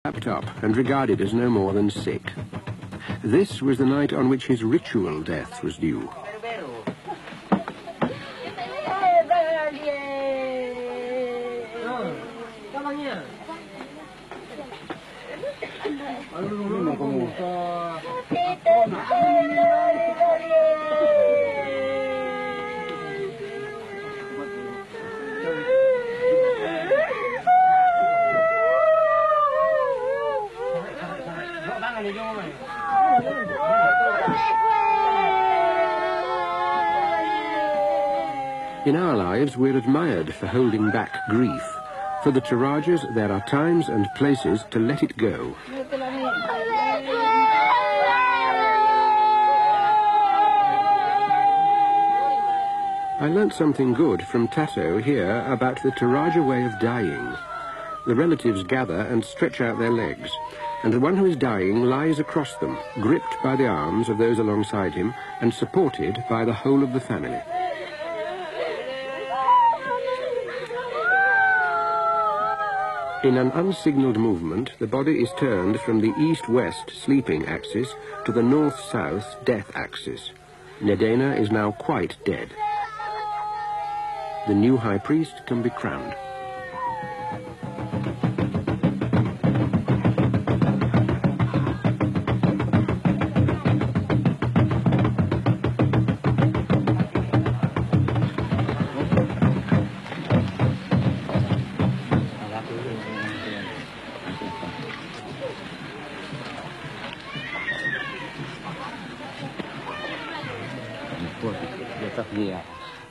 wrapped up and regarded as no more than sick. This was the night on which his ritual death was due. In our lives, we're admired for holding back grief. For the Torajas, there are times and places to let it go. I learnt something good from Tato here about the Toraja way of dying. The relatives gather and stretch out their legs, and the one who is dying lies across them, gripped by the arms of those alongside him and supported by the whole of the family. In an unsignalled movement, the body is turned from the east-west sleeping axis to the north-south death axis. Nedena is now quite dead. The new high priest can be crowned.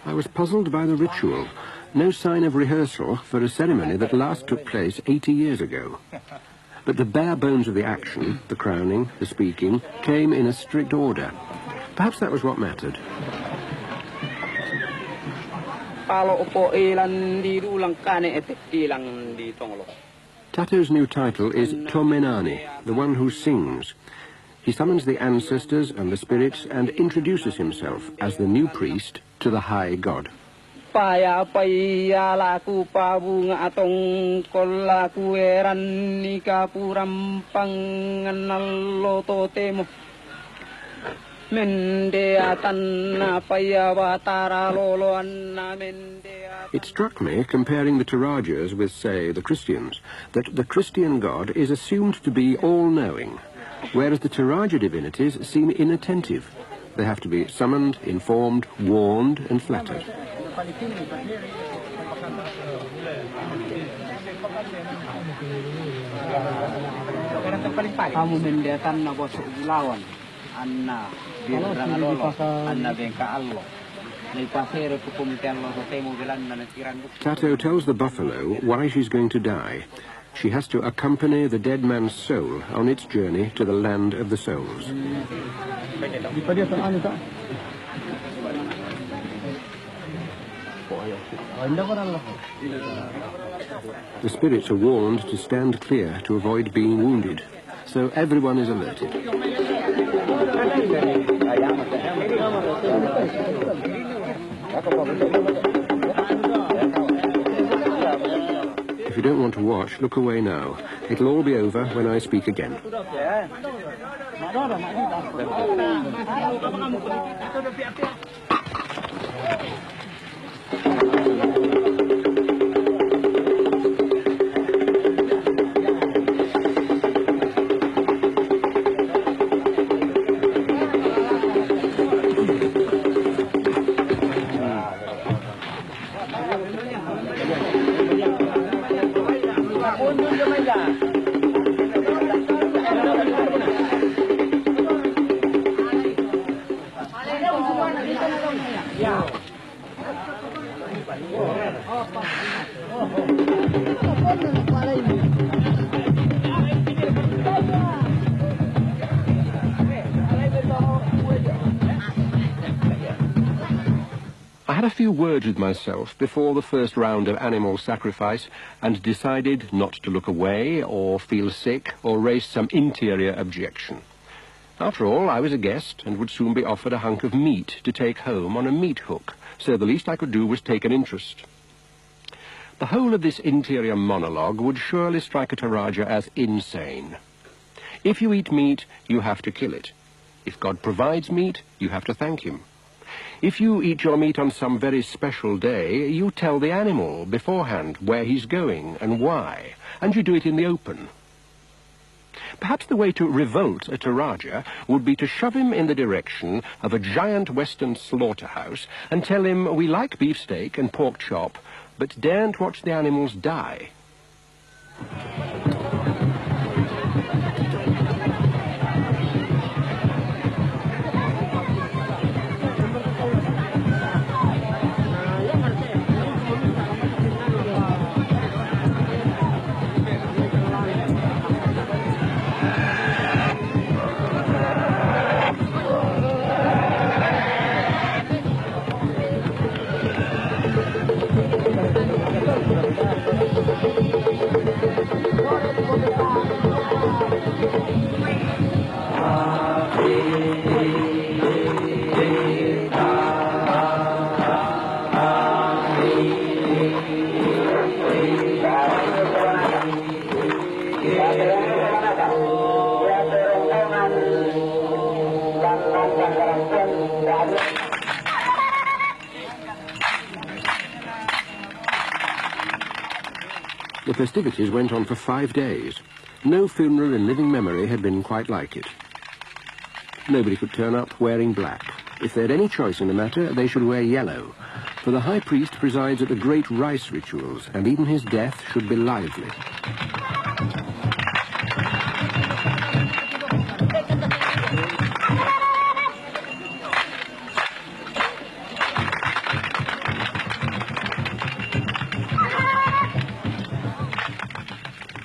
I was puzzled by the ritual. No sign of rehearsal for a ceremony that last took place 80 years ago. But the bare bones of the action, the crowning, the speaking, came in a strict order. Perhaps that was what mattered. Tato's new title is Tomenani, the one who sings. He summons the ancestors and the spirits and introduces himself as the new priest to the high god. It struck me, comparing the Torajas with, say, the Christians, that the Christian god is assumed to be all-knowing, whereas the Toraja divinities seem inattentive. They have to be summoned, informed, warned, and flattered. Tato tells the buffalo why she's going to die. She has to accompany the dead man's soul on its journey to the land of the souls. The spirits are warned to stand clear to avoid being wounded, so everyone is alerted. If you don't want to watch, look away now. It'll all be over when I speak again. I had a few words with myself before the first round of animal sacrifice and decided not to look away or feel sick or raise some interior objection. After all, I was a guest and would soon be offered a hunk of meat to take home on a meat hook, so the least I could do was take an interest. The whole of this interior monologue would surely strike a Toraja as insane. If you eat meat, you have to kill it. If God provides meat, you have to thank him. If you eat your meat on some very special day, you tell the animal beforehand where he's going and why, and you do it in the open. Perhaps the way to revolt a Toraja would be to shove him in the direction of a giant western slaughterhouse and tell him we like beefsteak and pork chop, but daren't watch the animals die. The festivities went on for 5 days. No funeral in living memory had been quite like it. Nobody could turn up wearing black. If they had any choice in the matter, they should wear yellow, for the high priest presides at the great rice rituals, and even his death should be lively.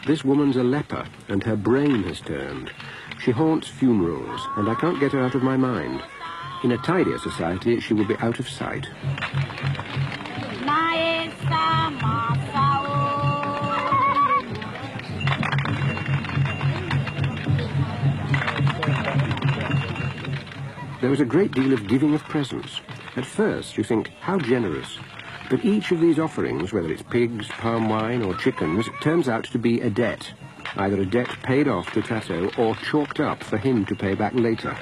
This woman's a leper, and her brain has turned. She haunts funerals, and I can't get her out of my mind. In a tidier society, she would be out of sight. There was a great deal of giving of presents. At first, you think, how generous. But each of these offerings, whether it's pigs, palm wine, or chickens, turns out to be a debt. Either a debt paid off to Tato or chalked up for him to pay back later.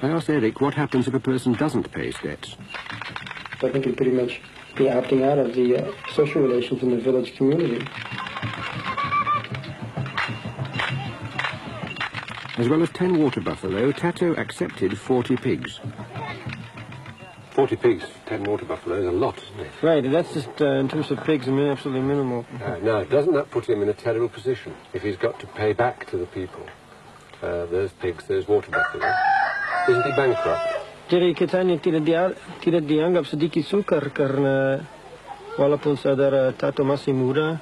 I asked Eric what happens if a person doesn't pay his debts. I think he'd pretty much be opting out of the social relations in the village community. As well as 10 water buffalo, Tato accepted 40 pigs. 40 pigs, 10 water buffalo is a lot, isn't it? Right, and that's just in terms of pigs, I mean, absolutely minimal. Now, doesn't that put him in a terrible position if he's got to pay back to the people? Those pigs, those water buffalo. Isn't he bankrupt? Jadi katanya tidak dianggap sedikit sukar karena walaupun saudara Tato masih muda,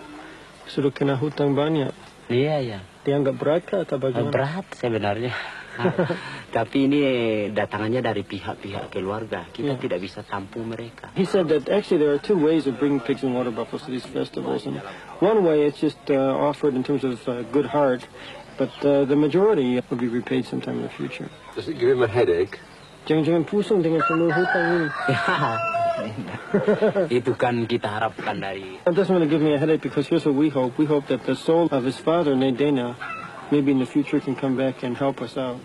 sudah kena hutang banyak. Iya, ya. Dianggap berat atau bagaimana? Berat sebenarnya. Tapi ini datangannya dari pihak-pihak keluarga. Kita tidak bisa tampung mereka. He said that actually there are two ways of bringing pigs and water buffaloes to these festivals. And one way it's just offered in terms of good heart, but the majority will be repaid sometime in the future. Does it give him a headache? Jangan-jangan pusing dengan semua hutang ini. Itu kan kita harapkan dari... It doesn't really give me a headache because here's what we hope. We hope that the soul of his father, Nedena, maybe in the future can come back and help us out.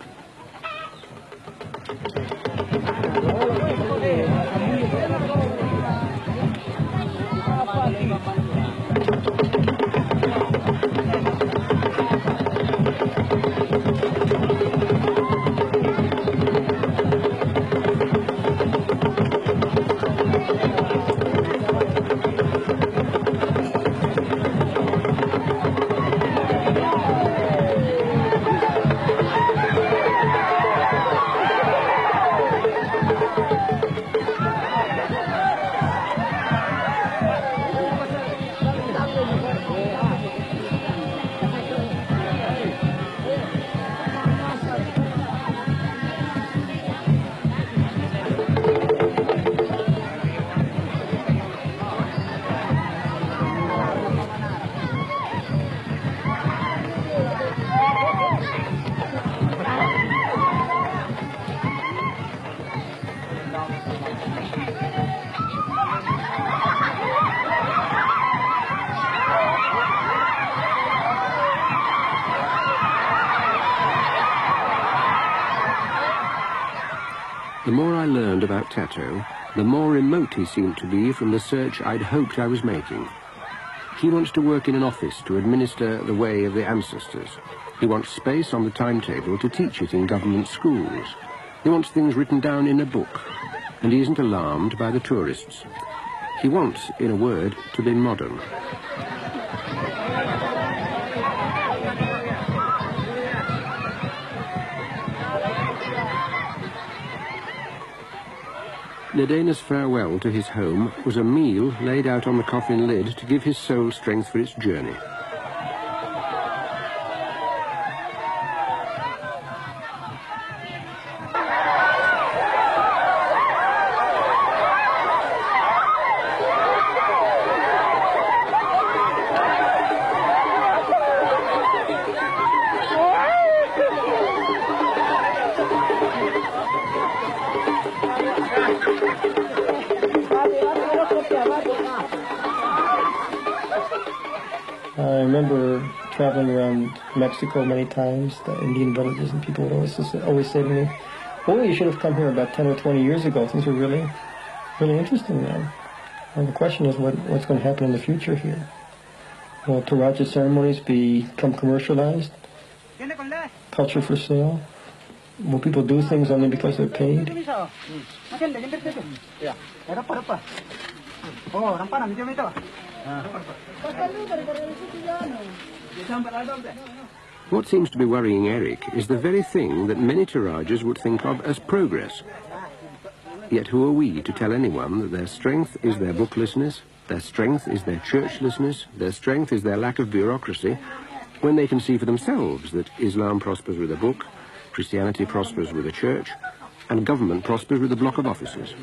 more I learned about Tato, the more remote he seemed to be from the search I'd hoped I was making. He wants to work in an office to administer the way of the ancestors. He wants space on the timetable to teach it in government schools. He wants things written down in a book, and he isn't alarmed by the tourists. He wants, in a word, to be modern. Nedena's farewell to his home was a meal laid out on the coffin lid to give his soul strength for its journey. I remember traveling around Mexico many times, the Indian villages, and people would always say to me, "Oh, you should have come here about 10 or 20 years ago. Things were really interesting then." And the question is, what's going to happen in the future here? Will Toraja ceremonies become commercialized? Culture for sale? Will people do things only because they're paid? What seems to be worrying Eric is the very thing that many Torajas would think of as progress. Yet who are we to tell anyone that their strength is their booklessness, their strength is their churchlessness, their strength is their lack of bureaucracy, when they can see for themselves that Islam prospers with a book, Christianity prospers with a church, and government prospers with a block of offices.